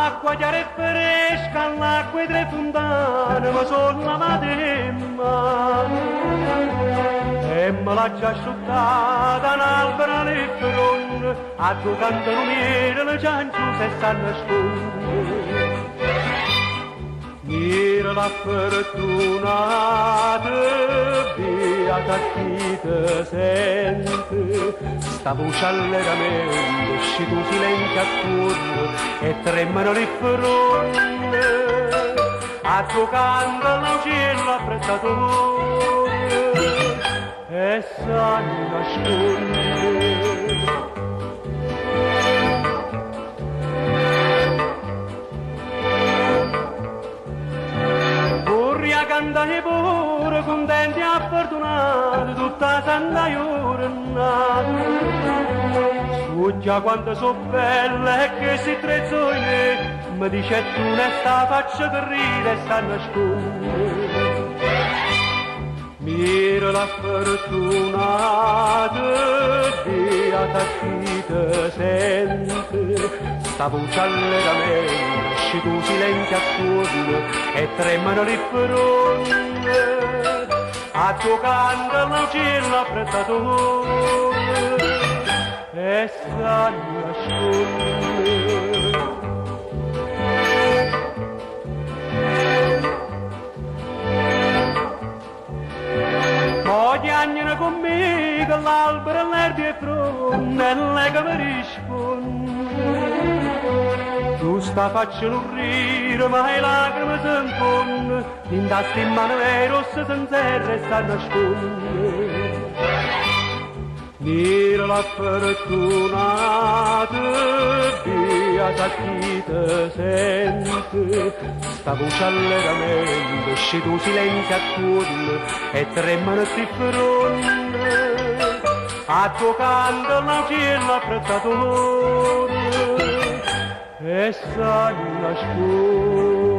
Acqua chiara e fresca, l'acqua e tre fontane, ma sono lavate in mano. E me l'ha già asciuttata un albero nel fronte, a giocando lumiere le cianciuse e sta nasconde. Mira la fortunata, beata chi te sente, sta voce allegramente, esci tu silenzio attorno e tremano le fronte, a giocando l'uccello apprezzatore e sa nascondere. Cantare pure, contenti e fortunati, tutta santa giornata. Sfuggia quanto so belle e che si trezzo in me, mi dice tu ne sta faccia che ride e sta nasconde. Mira la fortunata, beata chi te sente, sta voce allegramente, esci tu silenzio attorno e tremano le fronte, a giocando l'uccello apprezzatore e sta nascondere. Chiagnano con me che l'albero all'erba è fronte e lei che mi risponde. Tu sta facendo rire ma le lacrime si infonde, in tasti in mano e rosse sincere e sta nasconde. Mira la fortunata, beata chi te sente, sta voce allegramente, esci tu silenzio attorno e tremano sti fronte, a giocando l'uccello apprezzatore e sa nascondere.